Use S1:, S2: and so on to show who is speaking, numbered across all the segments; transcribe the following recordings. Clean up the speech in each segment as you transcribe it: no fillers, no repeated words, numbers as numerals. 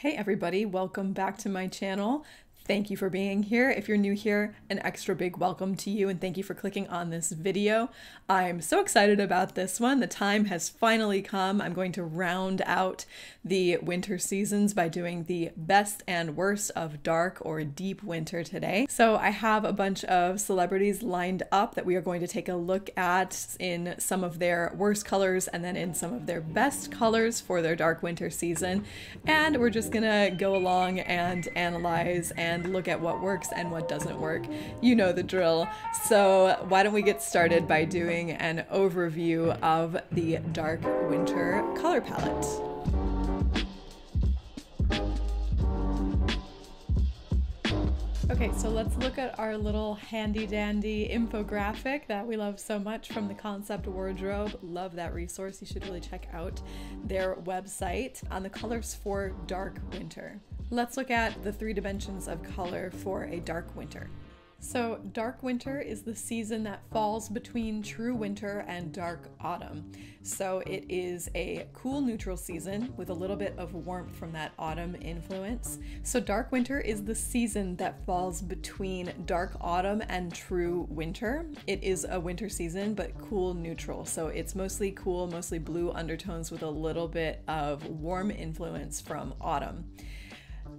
S1: Hey everybody, welcome back to my channel. Thank you for being here. If you're new here, an extra big welcome to you and thank you for clicking on this video. I'm so excited about this one. The time has finally come. I'm going to round out the winter seasons by doing the best and worst of dark or deep winter today. So I have a bunch of celebrities lined up that we are going to take a look at in some of their worst colors and then in some of their best colors for their dark winter season. And we're just gonna go along and analyze and look at what works and what doesn't work. You know the drill. So why don't we get started by doing an overview of the dark winter color palette. Okay, so let's look at our little handy dandy infographic that we love so much from the Concept Wardrobe. Love that resource. You should really check out their website on the colors for dark winter. Let's look at the 3 dimensions of color for a dark winter. So dark winter is the season that falls between true winter and dark autumn. So it is a cool neutral season with a little bit of warmth from that autumn influence. So dark winter is the season that falls between dark autumn and true winter. It is a winter season, but cool neutral. So it's mostly cool, mostly blue undertones with a little bit of warm influence from autumn.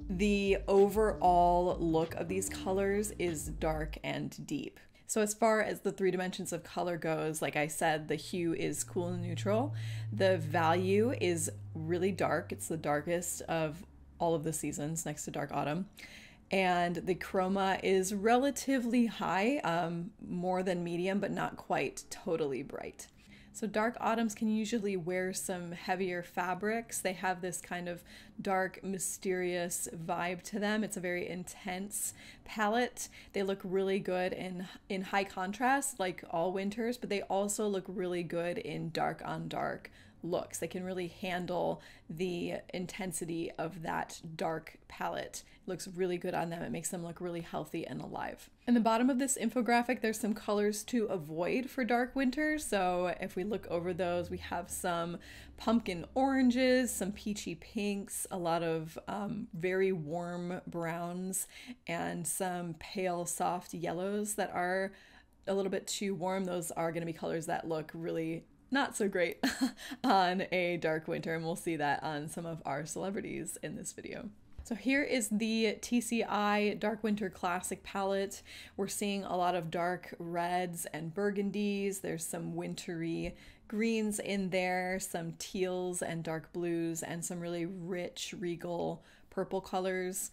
S1: The overall look of these colors is dark and deep. So as far as the 3 dimensions of color goes, like I said, the hue is cool and neutral. The value is really dark. It's the darkest of all of the seasons next to dark autumn. And the chroma is relatively high, more than medium, but not quite totally bright. So dark autumns can usually wear some heavier fabrics. They have this kind of dark, mysterious vibe to them. It's a very intense palette. They look really good in high contrast, like all winters, but they also look really good in dark on dark looks. They can really handle the intensity of that dark palette. It looks really good on them. It makes them look really healthy and alive. In the bottom of this infographic, there's some colors to avoid for dark winter. So if we look over those, we have some pumpkin oranges, some peachy pinks, a lot of very warm browns, and some pale soft yellows that are a little bit too warm. Those are going to be colors that look really not so great on a dark winter, and we'll see that on some of our celebrities in this video. So here is the TCI Dark Winter Classic palette. We're seeing a lot of dark reds and burgundies. There's some wintry greens in there, some teals and dark blues, and some really rich, regal purple colors.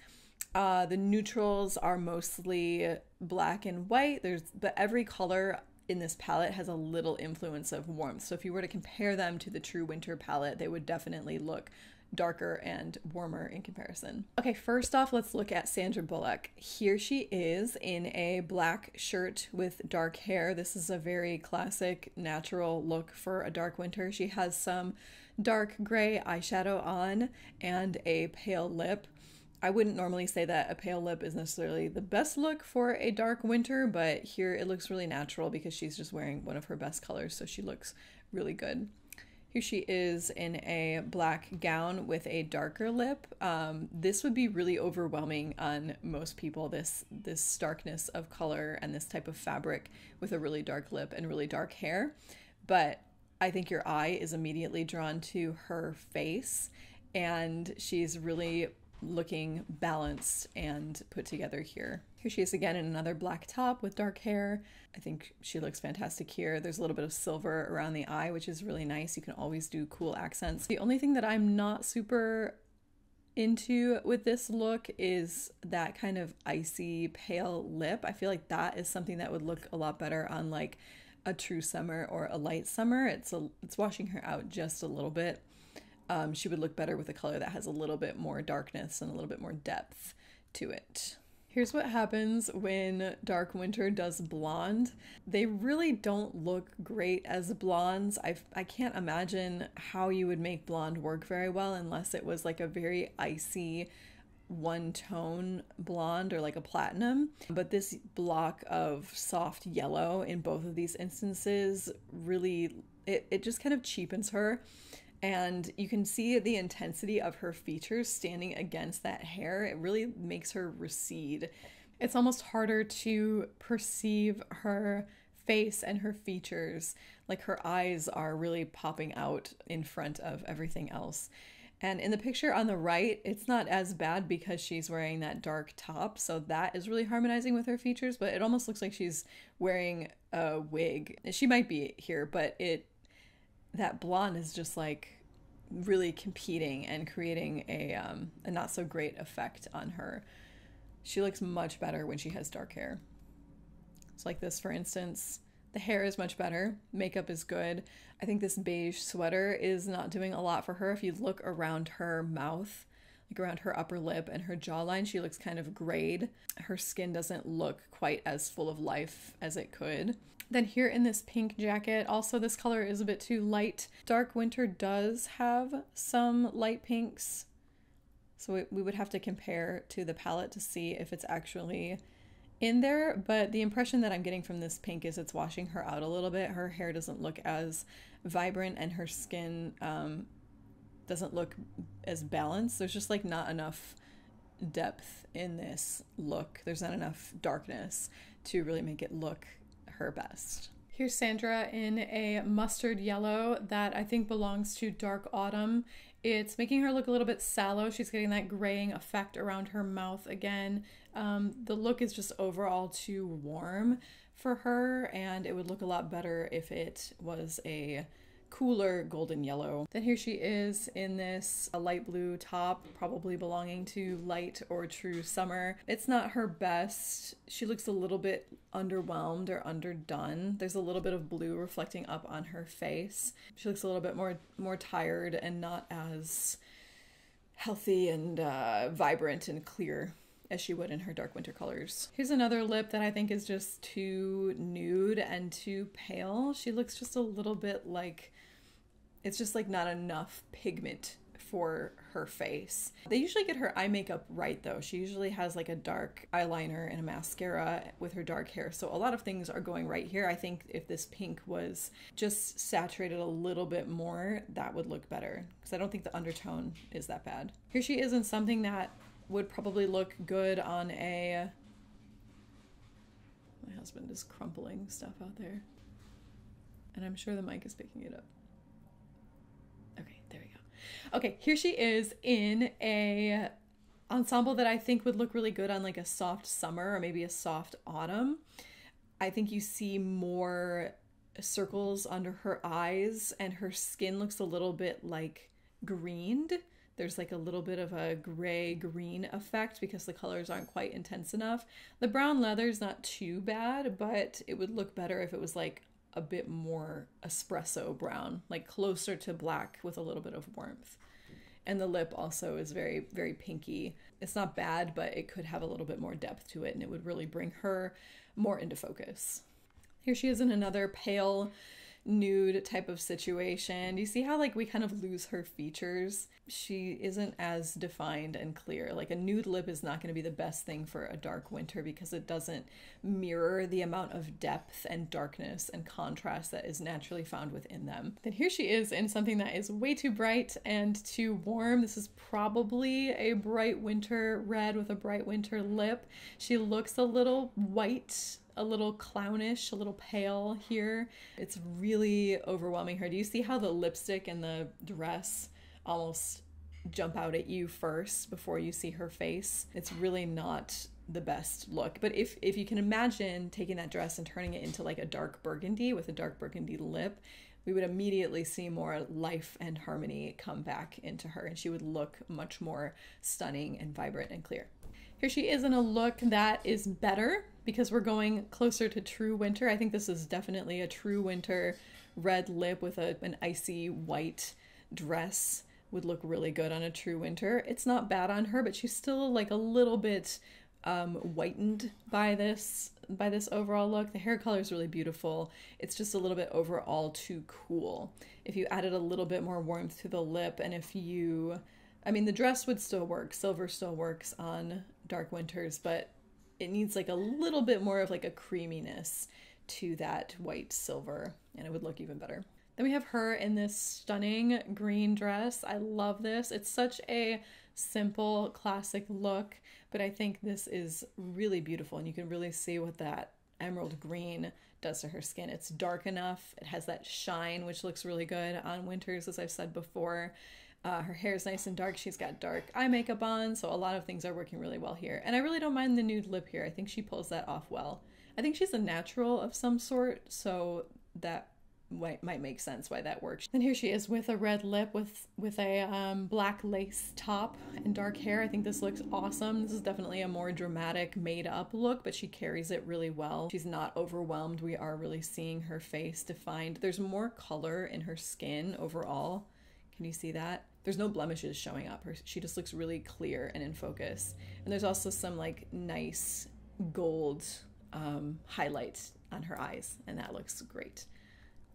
S1: The neutrals are mostly black and white. But every color in this palette has a little influence of warmth. So if you were to compare them to the true winter palette, they would definitely look darker and warmer in comparison. Okay, first off, let's look at Sandra Bullock. Here she is in a black shirt with dark hair. This is a very classic, natural look for a dark winter. She has some dark gray eyeshadow on and a pale lip. I wouldn't normally say that a pale lip is necessarily the best look for a dark winter, but here it looks really natural because she's just wearing one of her best colors, so she looks really good. Here she is in a black gown with a darker lip. This would be really overwhelming on most people, this starkness of color and this type of fabric with a really dark lip and really dark hair. But I think your eye is immediately drawn to her face, and she's really looking balanced and put together here. Here she is again in another black top with dark hair. I think she looks fantastic here. There's a little bit of silver around the eye, which is really nice. You can always do cool accents. The only thing that I'm not super into with this look is that kind of icy pale lip. I feel like that is something that would look a lot better on like a true summer or a light summer. It's washing her out just a little bit. She would look better with a color that has a little bit more darkness and a little bit more depth to it. Here's what happens when Dark Winter does blonde. They really don't look great as blondes. I can't imagine how you would make blonde work very well unless it was like a very icy one-tone blonde or like a platinum. But this block of soft yellow in both of these instances really, it just kind of cheapens her. And you can see the intensity of her features standing against that hair. It really makes her recede. It's almost harder to perceive her face and her features. Like her eyes are really popping out in front of everything else. And in the picture on the right, it's not as bad because she's wearing that dark top. So that is really harmonizing with her features, but it almost looks like she's wearing a wig. She might be here, but that blonde is just like really competing and creating a not so great effect on her. She looks much better when she has dark hair. So like this, for instance, the hair is much better. Makeup is good. I think this beige sweater is not doing a lot for her. If you look around her mouth, like around her upper lip and her jawline, she looks kind of grayed. Her skin doesn't look quite as full of life as it could. Then here in this pink jacket, also this color is a bit too light. Dark Winter does have some light pinks, so we would have to compare to the palette to see if it's actually in there, but the impression that I'm getting from this pink is it's washing her out a little bit. Her hair doesn't look as vibrant and her skin doesn't look as balanced. There's just like not enough depth in this look. There's not enough darkness to really make it look her best. Here's Sandra in a mustard yellow that I think belongs to Dark Autumn. It's making her look a little bit sallow. She's getting that graying effect around her mouth again. The look is just overall too warm for her, and it would look a lot better if it was a cooler golden yellow. Then here she is in this light blue top, probably belonging to Light or True Summer. It's not her best. She looks a little bit underwhelmed or underdone. There's a little bit of blue reflecting up on her face. She looks a little bit more tired and not as healthy and vibrant and clear as she would in her Dark Winter colors. Here's another lip that I think is just too nude and too pale. She looks just a little bit like, it's just like not enough pigment for her face. They usually get her eye makeup right though. She usually has like a dark eyeliner and a mascara with her dark hair. So a lot of things are going right here. I think if this pink was just saturated a little bit more, that would look better, because I don't think the undertone is that bad. Here she is in something that would probably look good on a... My husband is crumpling stuff out there, and I'm sure the mic is picking it up. Okay, there we go. Okay, here she is in a ensemble that I think would look really good on like a soft summer or maybe a soft autumn. I think you see more circles under her eyes, and her skin looks a little bit like greened. There's like a little bit of a gray-green effect because the colors aren't quite intense enough. The brown leather's not too bad, but it would look better if it was like a bit more espresso brown, like closer to black with a little bit of warmth. And the lip also is very, very pinky. It's not bad, but it could have a little bit more depth to it, and it would really bring her more into focus. Here she is in another pale nude type of situation. Do you see how like we kind of lose her features? She isn't as defined and clear. Like a nude lip is not going to be the best thing for a Dark Winter because it doesn't mirror the amount of depth and darkness and contrast that is naturally found within them. Then here she is in something that is way too bright and too warm. This is probably a bright winter red with a bright winter lip. She looks a little white, a little clownish, a little pale here. It's really overwhelming her. Do you see how the lipstick and the dress almost jump out at you first before you see her face? It's really not the best look. But if you can imagine taking that dress and turning it into like a dark burgundy with a dark burgundy lip, we would immediately see more life and harmony come back into her, and she would look much more stunning and vibrant and clear. Here she is in a look that is better because we're going closer to True Winter. I think this is definitely a True Winter red lip with an icy white dress. Would look really good on a True Winter. It's not bad on her, but she's still like a little bit whitened by this overall look. The hair color is really beautiful. It's just a little bit overall too cool. If you added a little bit more warmth to the lip, and the dress would still work. Silver still works on Dark Winters, but it needs like a little bit more of like a creaminess to that white silver, and it would look even better. Then we have her in this stunning green dress. I love this. It's such a simple, classic look, but I think this is really beautiful, and you can really see what that emerald green does to her skin. It's dark enough. It has that shine, which looks really good on Winters, as I've said before. Her hair is nice and dark. She's got dark eye makeup on, so a lot of things are working really well here. And I really don't mind the nude lip here. I think she pulls that off well. I think she's a natural of some sort, so that might make sense why that works. And here she is with a red lip with a black lace top and dark hair. I think this looks awesome. This is definitely a more dramatic made up look, but she carries it really well. She's not overwhelmed. We are really seeing her face defined. There's more color in her skin overall. Can you see that? There's no blemishes showing up. She just looks really clear and in focus. And there's also some like nice gold highlights on her eyes, and that looks great.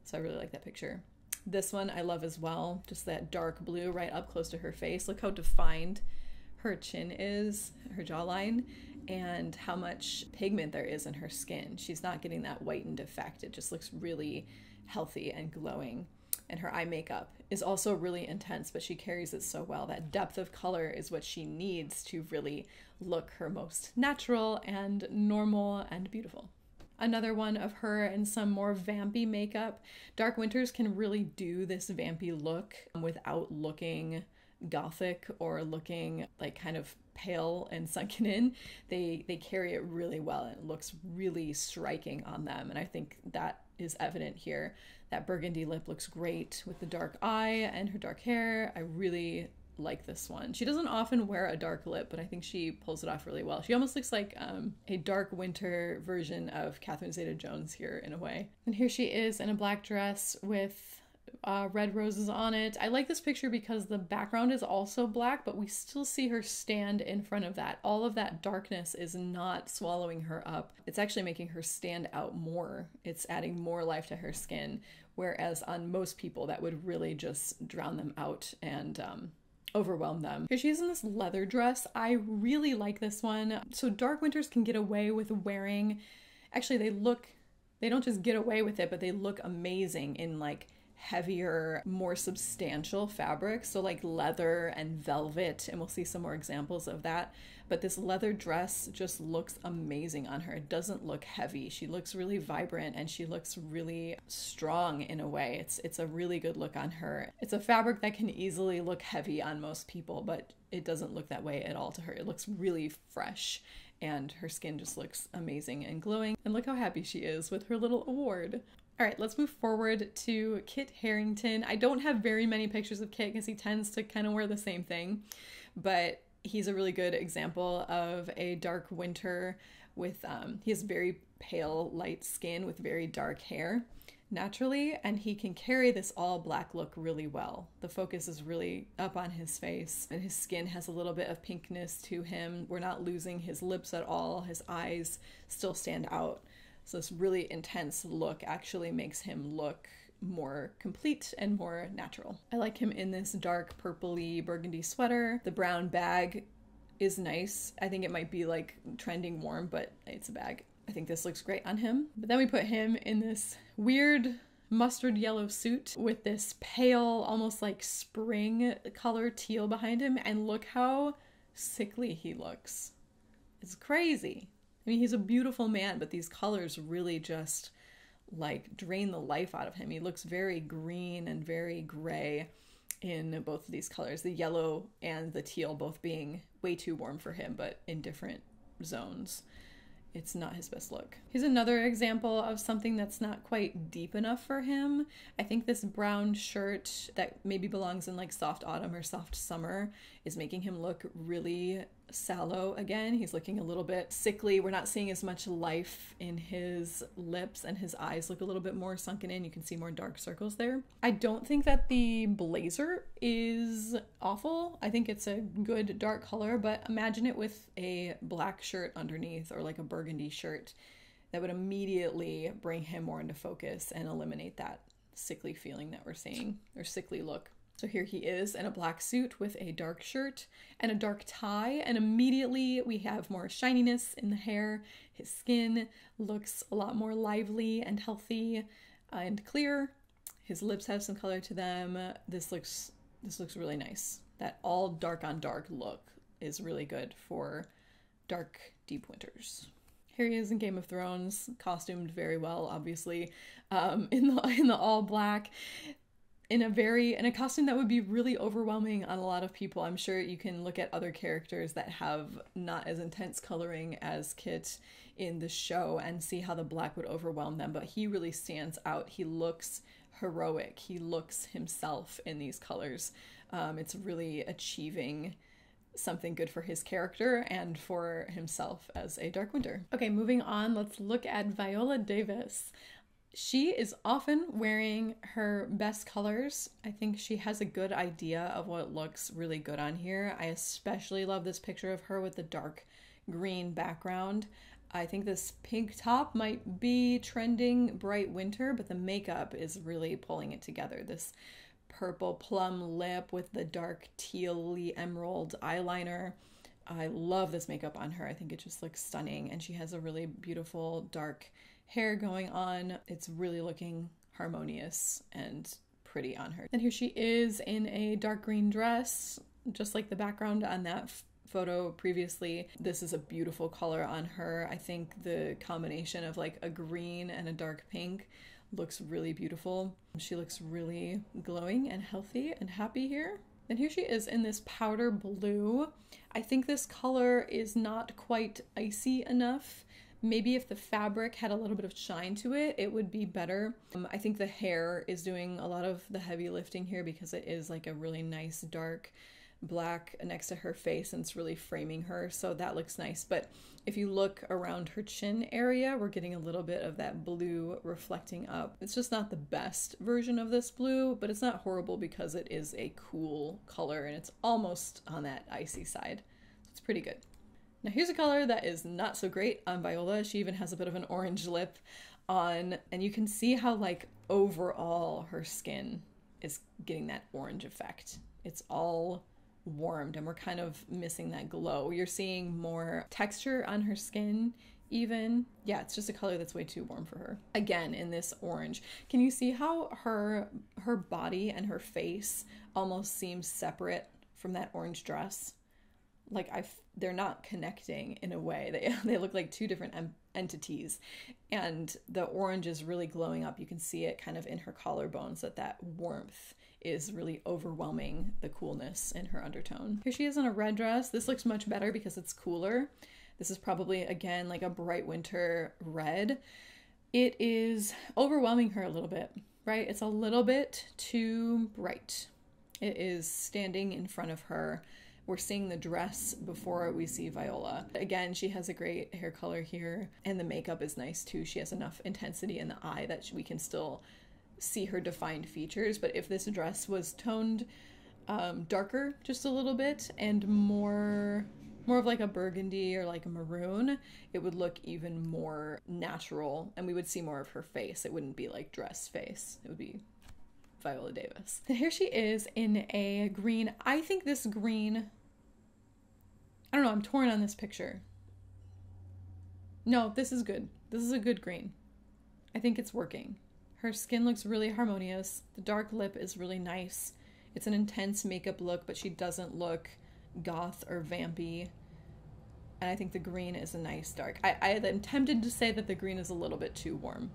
S1: So I really like that picture. This one I love as well. Just that dark blue right up close to her face. Look how defined her chin is, her jawline, and how much pigment there is in her skin. She's not getting that whitened effect. It just looks really healthy and glowing. And her eye makeup is also really intense, but she carries it so well. That depth of color is what she needs to really look her most natural and normal and beautiful. Another one of her in some more vampy makeup. Dark Winters can really do this vampy look without looking gothic or looking like kind of pale and sunken in. They carry it really well, and it looks really striking on them. And I think that is evident here. That burgundy lip looks great with the dark eye and her dark hair. I really like this one. She doesn't often wear a dark lip, but I think she pulls it off really well. She almost looks like a dark winter version of Catherine Zeta-Jones here in a way. And here she is in a black dress with red roses on it. I like this picture because the background is also black, but we still see her stand in front of that. All of that darkness is not swallowing her up. It's actually making her stand out more. It's adding more life to her skin, whereas on most people that would really just drown them out and overwhelm them. Here she is in this leather dress. I really like this one. So Dark Winters can get away with wearing, actually they don't just get away with it, but they look amazing in like heavier, more substantial fabrics. So like leather and velvet, and we'll see some more examples of that. But this leather dress just looks amazing on her. It doesn't look heavy. She looks really vibrant, and she looks really strong in a way. It's a really good look on her. It's a fabric that can easily look heavy on most people, but it doesn't look that way at all to her. It looks really fresh, and her skin just looks amazing and glowing. And look how happy she is with her little award. All right, let's move forward to Kit Harington. I don't have very many pictures of Kit because he tends to kind of wear the same thing, but he's a really good example of a dark winter with, he has very pale, light skin with very dark hair naturally, and he can carry this all black look really well. The focus is really up on his face, and his skin has a little bit of pinkness to him. We're not losing his lips at all. His eyes still stand out. So this really intense look actually makes him look more complete and more natural. I like him in this dark purpley burgundy sweater. The brown bag is nice. I think it might be like trending warm, but it's a bag. I think this looks great on him. But then we put him in this weird mustard yellow suit with this pale, almost like spring color teal behind him. And look how sickly he looks. It's crazy. I mean, he's a beautiful man, but these colors really just like drain the life out of him. He looks very green and very gray in both of these colors, the yellow and the teal both being way too warm for him, but in different zones. It's not his best look. Here's another example of something that's not quite deep enough for him. I think this brown shirt that maybe belongs in like soft autumn or soft summer is making him look really sallow again. He's looking a little bit sickly. We're not seeing as much life in his lips, and his eyes look a little bit more sunken in. You can see more dark circles there. I don't think that the blazer is awful. I think it's a good dark color, but imagine it with a black shirt underneath or like a burgundy shirt. That would immediately bring him more into focus and eliminate that sickly feeling that we're seeing, or sickly look. So here he is in a black suit with a dark shirt and a dark tie, and immediately we have more shininess in the hair. His skin looks a lot more lively and healthy and clear. His lips have some color to them. This looks really nice. That all dark on dark look is really good for dark, deep winters. Here he is in Game of Thrones, costumed very well, obviously, in the all black, in a costume that would be really overwhelming on a lot of people. I'm sure you can look at other characters that have not as intense coloring as Kit in the show and see how the black would overwhelm them, but he really stands out. He looks heroic. He looks himself in these colors. It's really achieving something good for his character and for himself as a Dark Winter. Okay, moving on, let's look at Viola Davis. She is often wearing her best colors. I think she has a good idea of what looks really good on here. I especially love this picture of her with the dark green background. I think this pink top might be trending bright winter, but the makeup is really pulling it together. This purple plum lip with the dark teal-y emerald eyeliner. I love this makeup on her. I think it just looks stunning, and she has a really beautiful dark hair going on. It's really looking harmonious and pretty on her. And here she is in a dark green dress, just like the background on that photo previously. This is a beautiful color on her. I think the combination of like a green and a dark pink looks really beautiful. She looks really glowing and healthy and happy here. And here she is in this powder blue. I think this color is not quite icy enough. Maybe if the fabric had a little bit of shine to it, it would be better. I think the hair is doing a lot of the heavy lifting here because it is like a really nice dark black next to her face and it's really framing her, so that looks nice. But if you look around her chin area, we're getting a little bit of that blue reflecting up. It's just not the best version of this blue, but it's not horrible because it is a cool color and it's almost on that icy side. So it's pretty good. Now here's a color that is not so great on Viola. She even has a bit of an orange lip on, and you can see how like overall her skin is getting that orange effect. It's all warmed and we're kind of missing that glow. You're seeing more texture on her skin even. Yeah, it's just a color that's way too warm for her. Again, in this orange. Can you see how her body and her face almost seems separate from that orange dress? Like they're not connecting in a way. They look like two different entities, and the orange is really glowing up. You can see it kind of in her collarbones, that warmth is really overwhelming the coolness in her undertone. Here she is in a red dress. This looks much better because it's cooler. This is probably, again, like a bright winter red. It is overwhelming her a little bit, right? It's a little bit too bright. It is standing in front of her. We're seeing the dress before we see Viola. Again, she has a great hair color here, and the makeup is nice too. She has enough intensity in the eye that we can still see her defined features. But if this dress was toned darker just a little bit and more of like a burgundy or like a maroon, it would look even more natural and we would see more of her face. It wouldn't be like dress face. It would be Viola Davis. And here she is in a green. I think this green, I don't know, I'm torn on this picture. No, this is good. This is a good green. I think it's working. Her skin looks really harmonious. The dark lip is really nice. It's an intense makeup look, but she doesn't look goth or vampy. And I think the green is a nice dark. I am tempted to say that the green is a little bit too warm,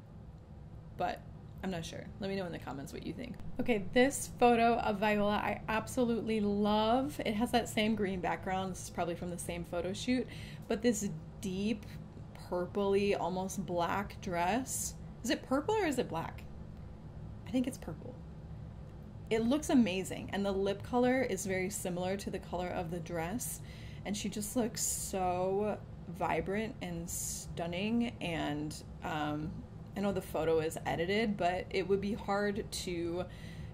S1: but I'm not sure. Let me know in the comments what you think. Okay, this photo of Viola I absolutely love. It has that same green background. This is probably from the same photo shoot, but this deep purpley, almost black dress. Is it purple or is it black? I think it's purple. It looks amazing, and the lip color is very similar to the color of the dress, and she just looks so vibrant and stunning. And I know the photo is edited, but it would be hard to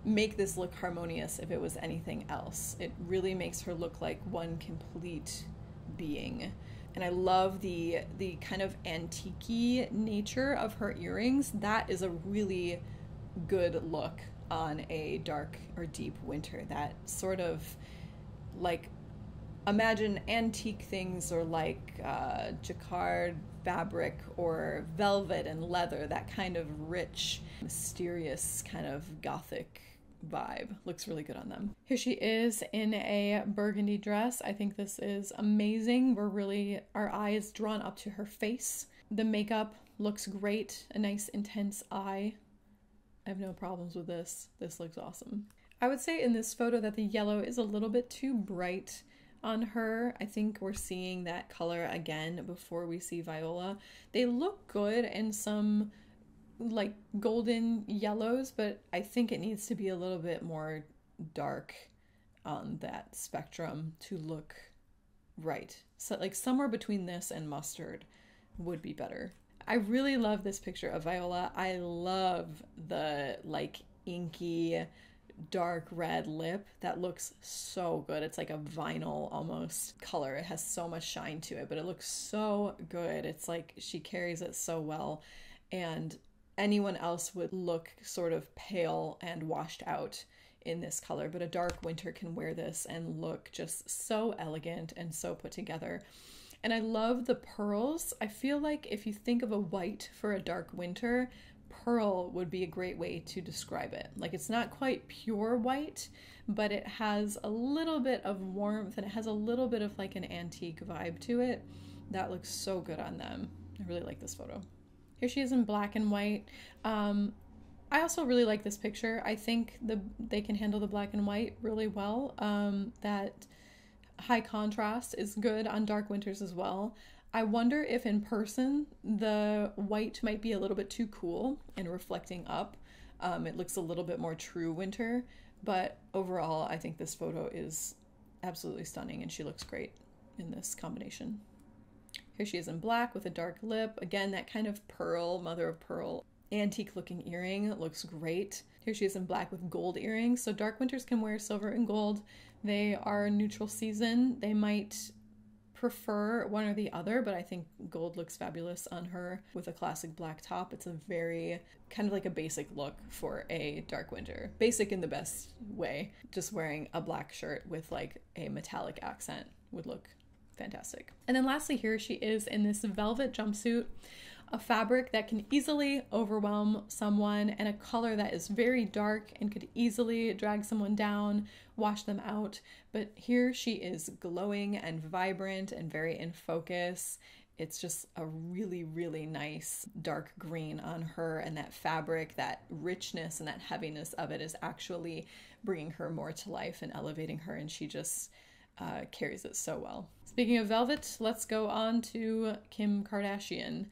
S1: make this look harmonious if it was anything else. It really makes her look like one complete being. And I love the kind of antique-y nature of her earrings. That is a really good look on a dark or deep winter. That sort of like imagine antique things or like jacquard fabric or velvet and leather, that kind of rich, mysterious kind of gothic vibe. Looks really good on them. Here she is in a burgundy dress. I think this is amazing. Our eye is drawn up to her face. The makeup looks great, a nice intense eye. I have no problems with this. This looks awesome. I would say in this photo that the yellow is a little bit too bright on her. I think we're seeing that color again before we see Viola. They look good in some like golden yellows, but I think it needs to be a little bit more dark on that spectrum to look right. So like somewhere between this and mustard would be better. I really love this picture of Viola. I love the like inky dark red lip. That looks so good. It's like a vinyl almost color. It has so much shine to it, but it looks so good. It's like she carries it so well, and anyone else would look sort of pale and washed out in this color, but a dark winter can wear this and look just so elegant and so put together. And I love the pearls. I feel like if you think of a white for a dark winter, pearl would be a great way to describe it. Like it's not quite pure white, but it has a little bit of warmth and it has a little bit of like an antique vibe to it. That looks so good on them. I really like this photo. Here she is in black and white. I also really like this picture. I think they can handle the black and white really well. That high contrast is good on dark winters as well. I wonder if in person the white might be a little bit too cool and reflecting up. It looks a little bit more true winter, but overall I think this photo is absolutely stunning and she looks great in this combination. Here she is in black with a dark lip. Again, that kind of pearl, mother of pearl, antique looking earring. Looks great. Here she is in black with gold earrings. So dark winters can wear silver and gold. They are neutral season. They might prefer one or the other, but I think gold looks fabulous on her with a classic black top. It's a very kind of like a basic look for a dark winter. Basic in the best way. Just wearing a black shirt with like a metallic accent would look fantastic. And then lastly, here she is in this velvet jumpsuit, a fabric that can easily overwhelm someone and a color that is very dark and could easily drag someone down, wash them out. But here she is glowing and vibrant and very in focus. It's just a really, really nice dark green on her, and that fabric, that richness and that heaviness of it is actually bringing her more to life and elevating her, and she just carries it so well. Speaking of velvet, let's go on to Kim Kardashian.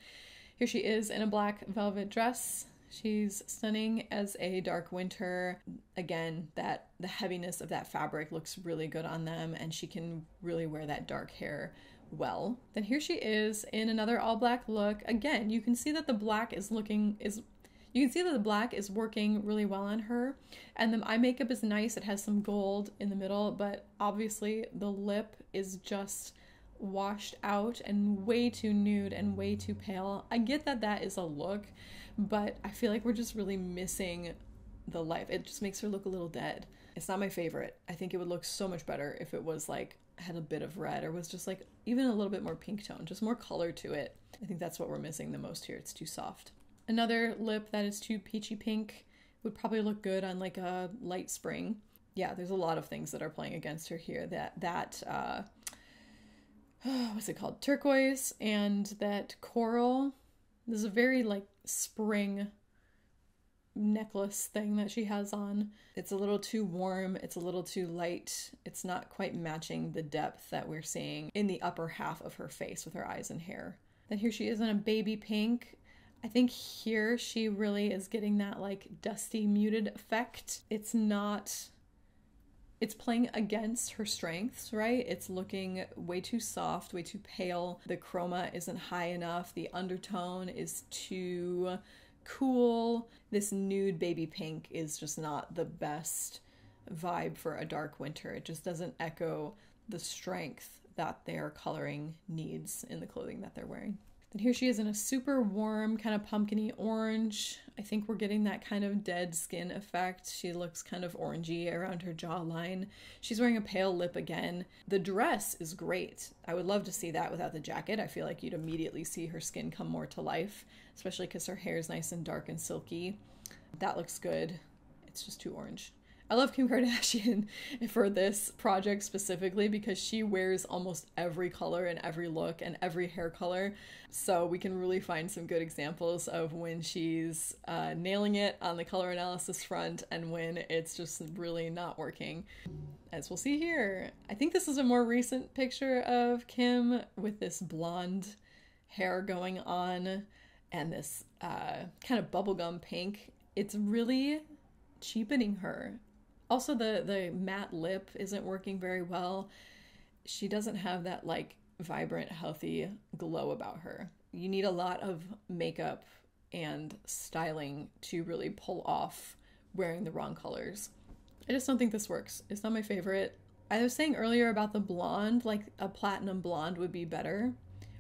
S1: Here she is in a black velvet dress. She's stunning as a dark winter. Again, the heaviness of that fabric looks really good on them, and she can really wear that dark hair well. Then here she is in another all black look. Again, you can see that the black is working really well on her, and the eye makeup is nice. It has some gold in the middle, but obviously the lip is just washed out and way too nude and way too pale. I get that that is a look, but I feel like we're just really missing the life. It just makes her look a little dead. It's not my favorite. I think it would look so much better if it was like had a bit of red or was just like even a little bit more pink tone, just more color to it. I think that's what we're missing the most here. It's too soft. Another lip that is too peachy pink would probably look good on like a light spring. Yeah, there's a lot of things that are playing against her here. What's it called? Turquoise and that coral. This is a very like spring necklace thing that she has on. It's a little too warm. It's a little too light. It's not quite matching the depth that we're seeing in the upper half of her face with her eyes and hair. Then here she is in a baby pink. I think here she really is getting that like dusty muted effect. It's playing against her strengths, right? It's looking way too soft, way too pale. The chroma isn't high enough. The undertone is too cool. This nude baby pink is just not the best vibe for a dark winter. It just doesn't echo the strength that their coloring needs in the clothing that they're wearing. Then here she is in a super warm kind of pumpkin-y orange. I think we're getting that kind of dead skin effect. She looks kind of orangey around her jawline. She's wearing a pale lip again. The dress is great. I would love to see that without the jacket. I feel like you'd immediately see her skin come more to life, especially because her hair is nice and dark and silky. That looks good. It's just too orange. I love Kim Kardashian for this project specifically because she wears almost every color and every look and every hair color. So we can really find some good examples of when she's nailing it on the color analysis front and when it's just really not working. As we'll see here. I think this is a more recent picture of Kim with this blonde hair going on and this kind of bubblegum pink. It's really cheapening her. Also, the matte lip isn't working very well. She doesn't have that like vibrant, healthy glow about her. You need a lot of makeup and styling to really pull off wearing the wrong colors. I just don't think this works. It's not my favorite. I was saying earlier about the blonde, like a platinum blonde would be better.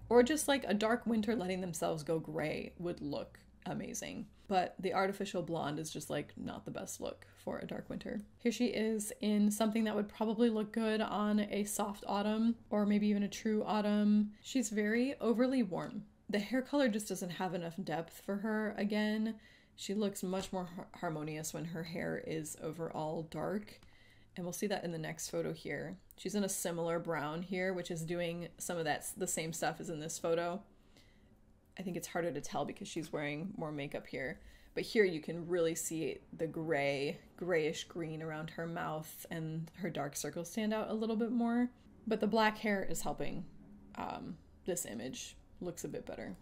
S1: Or just like a dark winter letting themselves go gray would look amazing. But the artificial blonde is just like not the best look for a dark winter. Here she is in something that would probably look good on a soft autumn or maybe even a true autumn. She's very overly warm. The hair color just doesn't have enough depth for her again. She looks much more harmonious when her hair is overall dark. And we'll see that in the next photo here. She's in a similar brown here, which is doing some of that, the same stuff as in this photo. I think it's harder to tell because she's wearing more makeup here. But here you can really see the grayish green around her mouth and her dark circles stand out a little bit more. But the black hair is helping this image. Looks a bit better.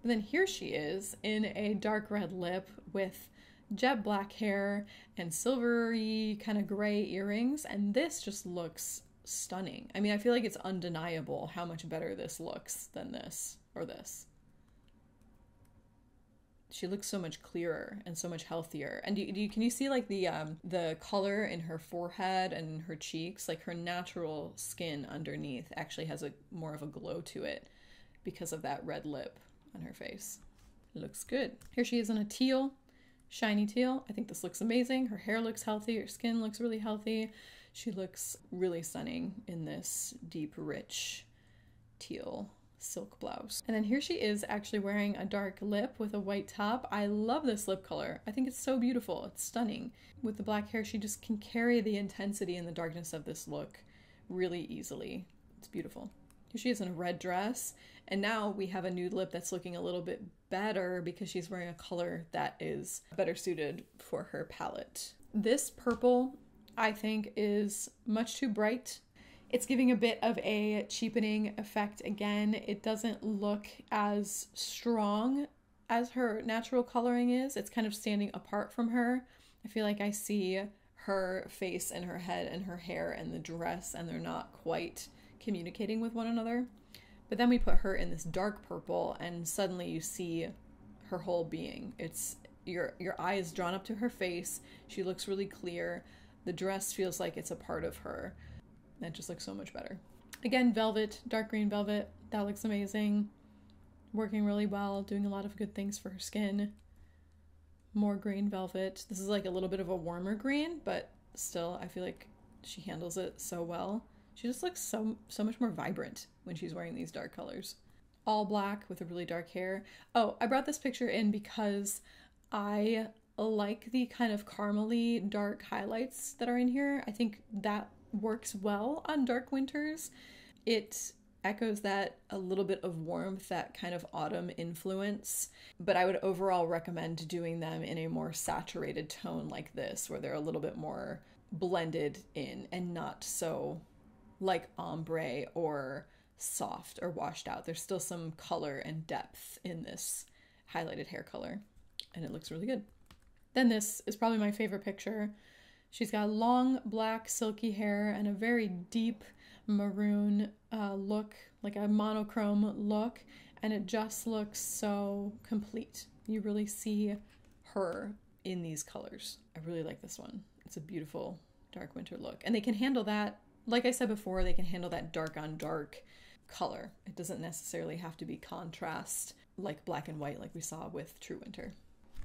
S1: And then here she is in a dark red lip with jet black hair and silvery kind of gray earrings. And this just looks stunning. I mean, I feel like it's undeniable how much better this looks than this. Or this. She looks so much clearer and so much healthier. And can you see like the color in her forehead and her cheeks? Like her natural skin underneath actually has a more of a glow to it because of that red lip on her face. It looks good. Here she is in a teal, shiny teal. I think this looks amazing. Her hair looks healthy. Her skin looks really healthy. She looks really stunning in this deep, rich teal silk blouse. And then here she is actually wearing a dark lip with a white top. I love this lip color. I think it's so beautiful. It's stunning. With the black hair, she just can carry the intensity and the darkness of this look really easily. It's beautiful. Here she is in a red dress. And now we have a nude lip that's looking a little bit better because she's wearing a color that is better suited for her palette. This purple, I think, is much too bright. It's giving a bit of a cheapening effect again. It doesn't look as strong as her natural coloring is. It's kind of standing apart from her. I feel like I see her face and her head and her hair and the dress, and they're not quite communicating with one another. But then we put her in this dark purple and suddenly you see her whole being. It's your eye is drawn up to her face. She looks really clear. The dress feels like it's a part of her. That just looks so much better. Again, velvet, dark green velvet. That looks amazing. Working really well, doing a lot of good things for her skin. More green velvet. This is like a little bit of a warmer green, but still, I feel like she handles it so well. She just looks so much more vibrant when she's wearing these dark colors. All black with a really dark hair. Oh, I brought this picture in because I like the kind of caramely dark highlights that are in here. I think that works well on dark winters. It echoes that a little bit of warmth, that kind of autumn influence, but I would overall recommend doing them in a more saturated tone like this, where they're a little bit more blended in and not so like ombre or soft or washed out. There's still some color and depth in this highlighted hair color, and it looks really good. Then this is probably my favorite picture. She's got long black silky hair and a very deep maroon look, like a monochrome look, and it just looks so complete. You really see her in these colors. I really like this one. It's a beautiful dark winter look, and they can handle that. Like I said before, they can handle that dark on dark color. It doesn't necessarily have to be contrast like black and white like we saw with True Winter.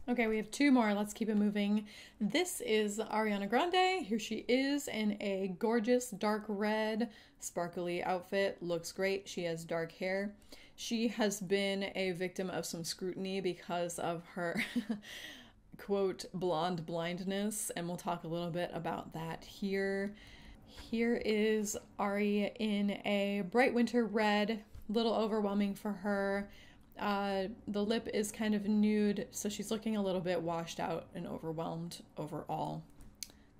S1: Okay, we have two more. Let's keep it moving. This is Ariana Grande. Here she is in a gorgeous dark red sparkly outfit. Looks great. She has dark hair. She has been a victim of some scrutiny because of her quote blonde blindness, and we'll talk a little bit about that here. Here is Ari in a bright winter red, little overwhelming for her. The lip is kind of nude, so she's looking a little bit washed out and overwhelmed overall.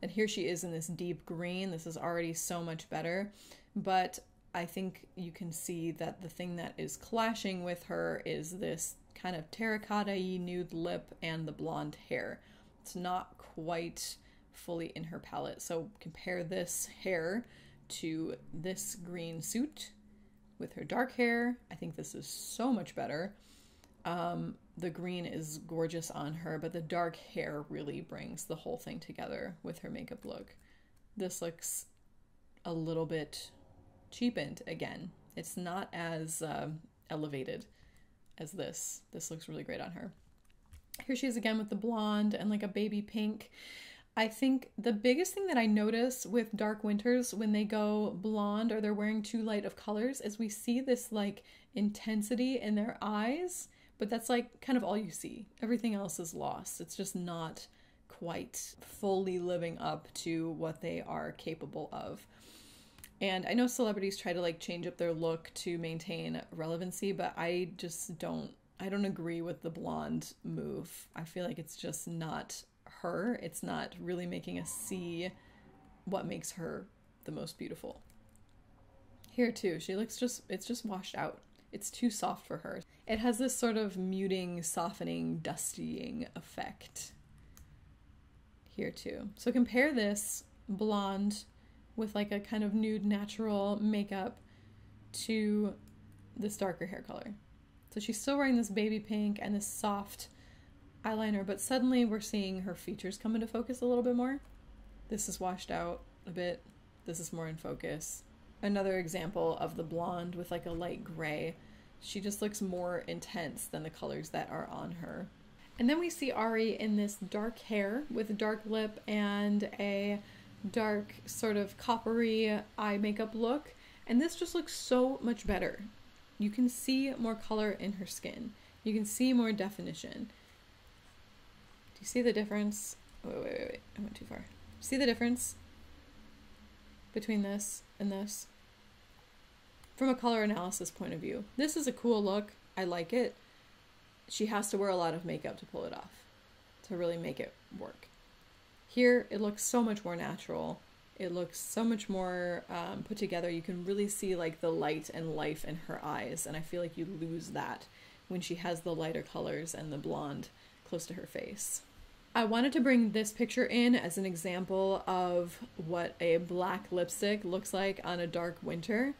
S1: And here she is in this deep green. This is already so much better, but I think you can see that the thing that is clashing with her is this kind of terracotta-y nude lip and the blonde hair. It's not quite fully in her palette. So compare this hair to this green suit with her dark hair. I think this is so much better. The green is gorgeous on her, but the dark hair really brings the whole thing together with her makeup look. This looks a little bit cheapened again. It's not as elevated as this. This looks really great on her. Here she is again with the blonde and like a baby pink. I think the biggest thing that I notice with dark winters when they go blonde or they're wearing too light of colors is we see this like intensity in their eyes, but that's like kind of all you see. Everything else is lost. It's just not quite fully living up to what they are capable of. And I know celebrities try to like change up their look to maintain relevancy, but I don't agree with the blonde move. I feel like it's just not her. It's not really making us see what makes her the most beautiful. Here too, she looks it's just washed out. It's too soft for her. It has this sort of muting, softening, dustying effect. Here too. So compare this blonde with like a kind of nude natural makeup to this darker hair color. So she's still wearing this baby pink and this soft eyeliner, but suddenly we're seeing her features come into focus a little bit more. This is washed out a bit. This is more in focus. Another example of the blonde with like a light gray. She just looks more intense than the colors that are on her. And then we see Ari in this dark hair with a dark lip and a dark sort of coppery eye makeup look. And this just looks so much better. You can see more color in her skin. You can see more definition. Do you see the difference? Wait. I went too far. See the difference between this and this? From a color analysis point of view, this is a cool look. I like it. She has to wear a lot of makeup to pull it off, to really make it work. Here, it looks so much more natural. It looks so much more put together. You can really see like the light and life in her eyes, and I feel like you lose that when she has the lighter colors and the blonde close to her face. I wanted to bring this picture in as an example of what a black lipstick looks like on a dark winter.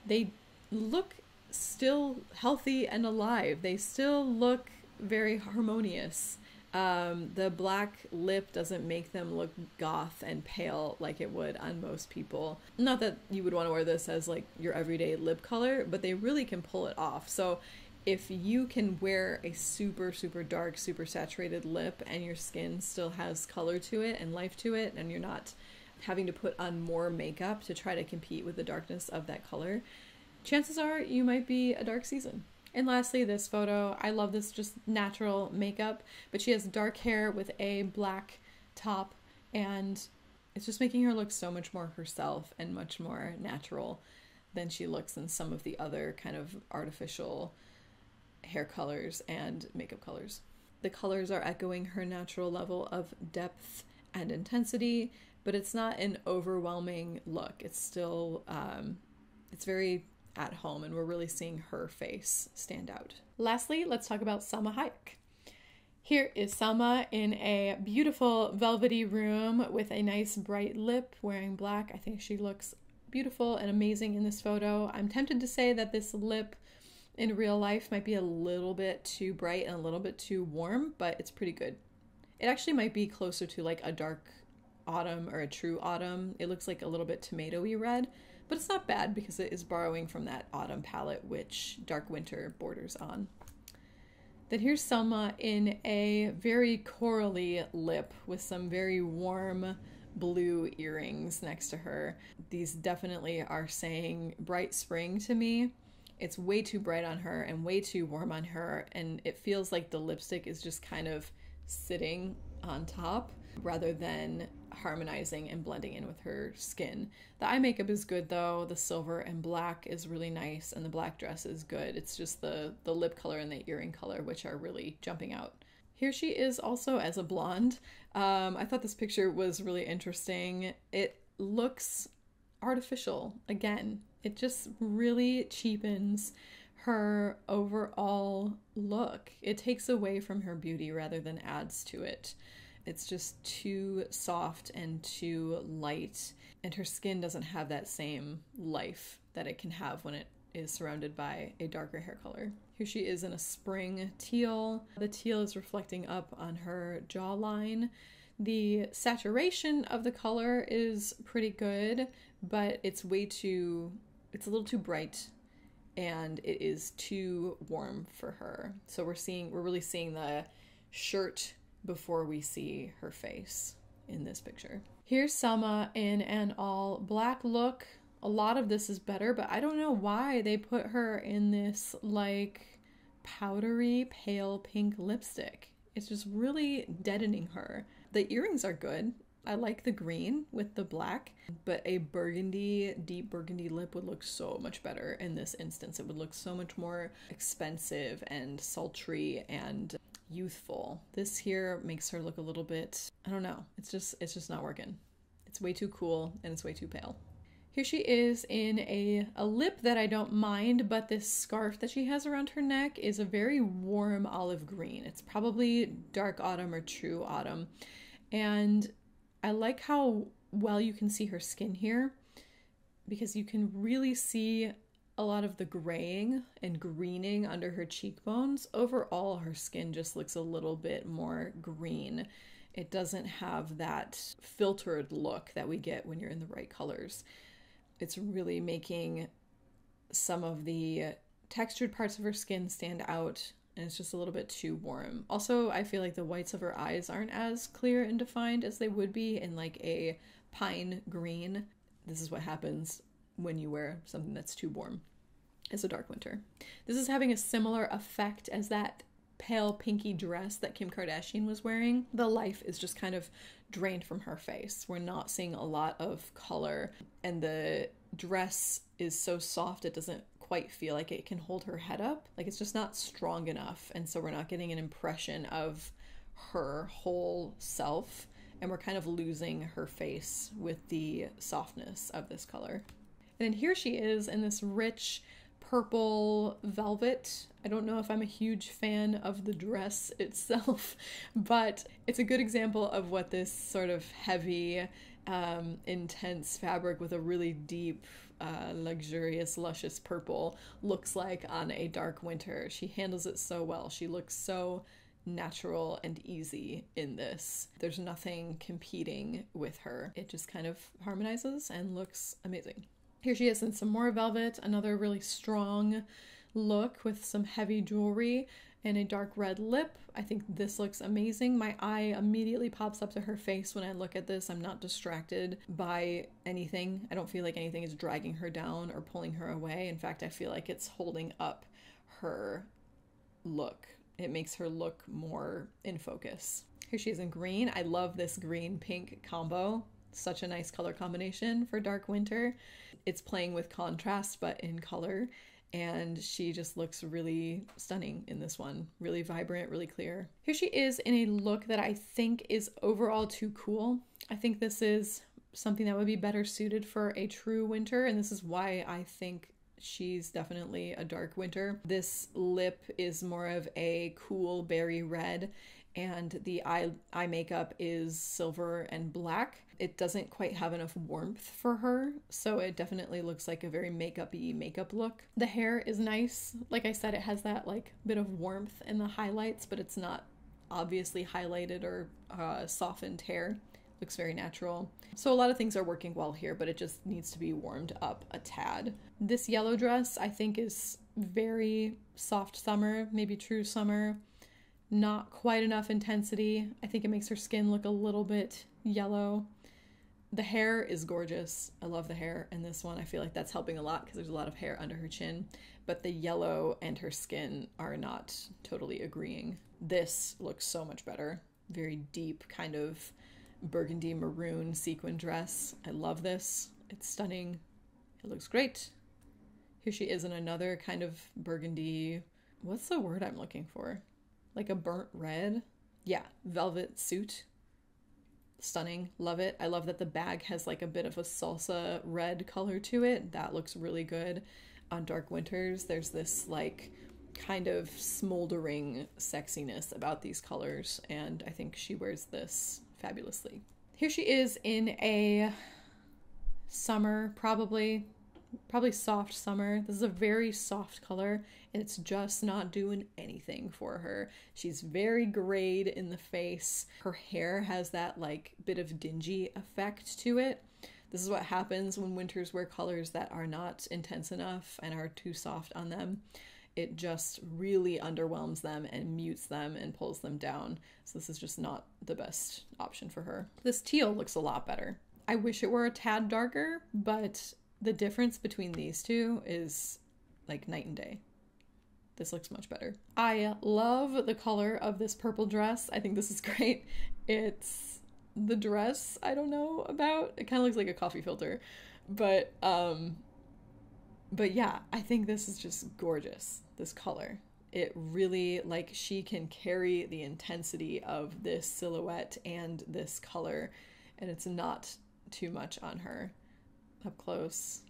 S1: They look still healthy and alive. They still look very harmonious. The black lip doesn't make them look goth and pale like it would on most people. Not that you would want to wear this as like your everyday lip color, but they really can pull it off. So if you can wear a super, super dark, super saturated lip and your skin still has color to it and life to it, and you're not having to put on more makeup to try to compete with the darkness of that color, chances are you might be a dark season. And lastly, this photo, I love this just natural makeup, but she has dark hair with a black top, and it's just making her look so much more herself and much more natural than she looks in some of the other kind of artificial hair colors and makeup colors. The colors are echoing her natural level of depth and intensity, but it's not an overwhelming look. It's still, it's very at home, and we're really seeing her face stand out. Lastly, let's talk about Salma Hayek. Here is Salma in a beautiful velvety room with a nice bright lip, wearing black. I think she looks beautiful and amazing in this photo. I'm tempted to say that this lip in real life might be a little bit too bright and a little bit too warm, but it's pretty good. It actually might be closer to like a dark autumn or a true autumn. It looks like a little bit tomatoey red, but it's not bad because it is borrowing from that autumn palette, which Dark Winter borders on. Then here's Selma in a very corally lip with some very warm blue earrings next to her. These definitely are saying bright spring to me. It's way too bright on her and way too warm on her, and it feels like the lipstick is just kind of sitting on top rather than harmonizing and blending in with her skin. The eye makeup is good though. The silver and black is really nice, and the black dress is good. It's just the lip color and the earring color which are really jumping out. Here she is also as a blonde. I thought this picture was really interesting. It looks artificial again. It just really cheapens her overall look. It takes away from her beauty rather than adds to it. It's just too soft and too light, and her skin doesn't have that same life that it can have when it is surrounded by a darker hair color. Here she is in a spring teal. The teal is reflecting up on her jawline. The saturation of the color is pretty good, but it's a little too bright, and it is too warm for her. So we're really seeing the shirt before we see her face in this picture. Here's Selma in an all black look. A lot of this is better, but I don't know why they put her in this like powdery pale pink lipstick. It's just really deadening her. The earrings are good. I like the green with the black, but a burgundy, deep burgundy lip would look so much better in this instance. It would look so much more expensive and sultry and youthful. This here makes her look a little bit, I don't know, it's just not working. It's way too cool and it's way too pale. Here she is in a lip that I don't mind, but this scarf that she has around her neck is a very warm olive green. It's probably dark autumn or true autumn. And I like how well you can see her skin here, because you can really see a lot of the graying and greening under her cheekbones. Overall, her skin just looks a little bit more green. It doesn't have that filtered look that we get when you're in the right colors. It's really making some of the textured parts of her skin stand out, and it's just a little bit too warm. Also, I feel like the whites of her eyes aren't as clear and defined as they would be in like a pine green. This is what happens when you wear something that's too warm as a dark winter. This is having a similar effect as that pale pinky dress that Kim Kardashian was wearing. The life is just kind of drained from her face. We're not seeing a lot of color, and the dress is so soft it doesn't quite feel like it can hold her head up. Like, it's just not strong enough, and so we're not getting an impression of her whole self, and we're kind of losing her face with the softness of this color. And then here she is in this rich purple velvet. I don't know if I'm a huge fan of the dress itself, but it's a good example of what this sort of heavy, intense fabric with a really deep, luxurious, luscious purple looks like on a dark winter. She handles it so well. She looks so natural and easy in this. There's nothing competing with her. It just kind of harmonizes and looks amazing. Here she is in some more velvet, another really strong look with some heavy jewelry and a dark red lip. I think this looks amazing. My eye immediately pops up to her face when I look at this. I'm not distracted by anything. I don't feel like anything is dragging her down or pulling her away. In fact, I feel like it's holding up her look. It makes her look more in focus. Here she is in green. I love this green-pink combo. Such a nice color combination for dark winter. It's playing with contrast but in color, and she just looks really stunning in this one. Really vibrant, really clear. Here she is in a look that I think is overall too cool. I think this is something that would be better suited for a true winter, and this is why I think she's definitely a dark winter. This lip is more of a cool berry red, and the eye makeup is silver and black. It doesn't quite have enough warmth for her, so it definitely looks like a very makeup-y makeup look. The hair is nice. Like I said, it has that like bit of warmth in the highlights, but it's not obviously highlighted or softened hair Looks very natural. So a lot of things are working well here, but it just needs to be warmed up a tad. This yellow dress I think is very soft summer, maybe true summer. Not quite enough intensity. I think it makes her skin look a little bit yellow. The hair is gorgeous. I love the hair in this one. I feel like that's helping a lot because there's a lot of hair under her chin, but the yellow and her skin are not totally agreeing. This looks so much better. Very deep kind of burgundy maroon sequin dress. I love this. It's stunning. It looks great. Here she is in another kind of burgundy, what's the word I'm looking for? Like a burnt red? Yeah, velvet suit. Stunning. Love it. I love that the bag has like a bit of a salsa red color to it. That looks really good on dark winters. There's this like kind of smoldering sexiness about these colors, and I think she wears this fabulously. Here she is in a summer, probably soft summer. This is a very soft color, and it's just not doing anything for her. She's very grayed in the face. Her hair has that like bit of dingy effect to it. This is what happens when winters wear colors that are not intense enough and are too soft on them. It just really underwhelms them and mutes them and pulls them down. So this is just not the best option for her. This teal looks a lot better. I wish it were a tad darker, but the difference between these two is like night and day. This looks much better. I love the color of this purple dress. I think this is great. It's the dress I don't know about. It kind of looks like a coffee filter, but yeah, I think this is just gorgeous, this color. It really, like, she can carry the intensity of this silhouette and this color, and it's not too much on her. Up close,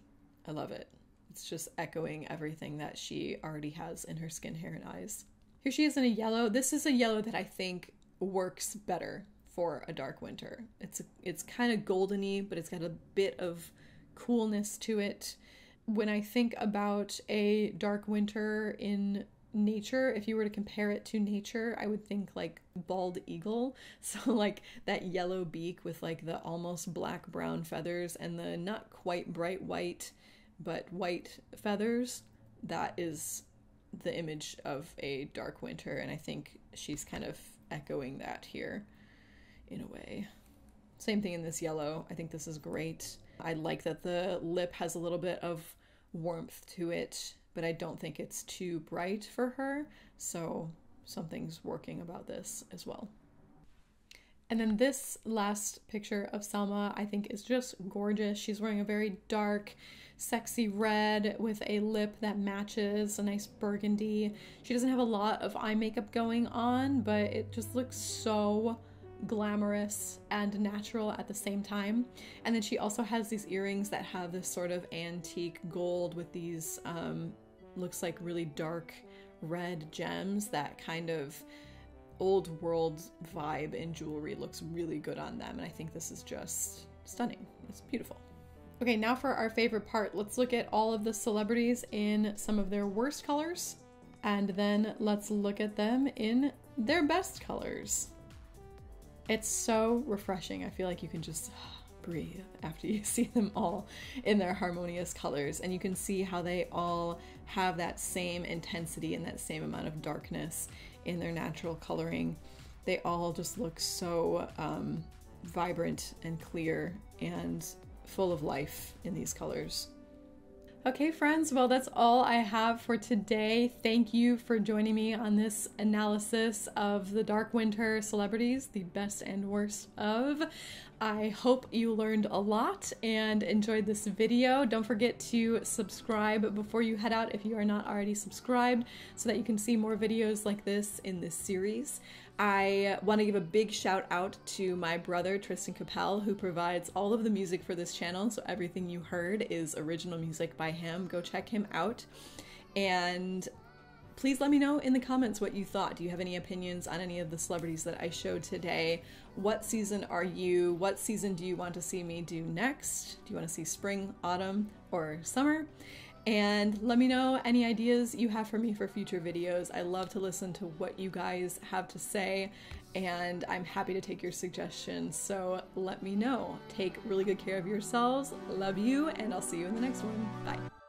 S1: I love it. It's just echoing everything that she already has in her skin, hair, and eyes. Here she is in a yellow. This is a yellow that I think works better for a dark winter. It's kind of goldeny, but it's got a bit of coolness to it. When I think about a dark winter in nature, if you were to compare it to nature, I would think like bald eagle. So like that yellow beak with like the almost black brown feathers and the not quite bright white, but white feathers. That is the image of a dark winter, and I think she's kind of echoing that here in a way. Same thing in this yellow. I think this is great. I like that the lip has a little bit of warmth to it, but I don't think it's too bright for her, so something's working about this as well. And then this last picture of Selma I think is just gorgeous. She's wearing a very dark, sexy red with a lip that matches, a nice burgundy. She doesn't have a lot of eye makeup going on, but it just looks so glamorous and natural at the same time. And then she also has these earrings that have this sort of antique gold with these looks like really dark red gems. That kind of old world vibe in jewelry looks really good on them, and I think this is just stunning. It's beautiful. Okay, now for our favorite part. Let's look at all of the celebrities in some of their worst colors, and then let's look at them in their best colors. It's so refreshing. I feel like you can just breathe after you see them all in their harmonious colors, and you can see how they all have that same intensity and that same amount of darkness in their natural coloring. They all just look so vibrant and clear and full of life in these colors. Okay, friends, well, that's all I have for today. Thank you for joining me on this analysis of the dark winter celebrities, the best and worst of. I hope you learned a lot and enjoyed this video. Don't forget to subscribe before you head out if you are not already subscribed, so that you can see more videos like this in this series. I want to give a big shout out to my brother, Tristan Cappel, who provides all of the music for this channel, so everything you heard is original music by him. Go check him out. And please let me know in the comments what you thought. Do you have any opinions on any of the celebrities that I showed today? What season are you? What season do you want to see me do next? Do you want to see spring, autumn, or summer? And let me know any ideas you have for me for future videos. I love to listen to what you guys have to say, and I'm happy to take your suggestions. So let me know. Take really good care of yourselves. Love you, and I'll see you in the next one. Bye.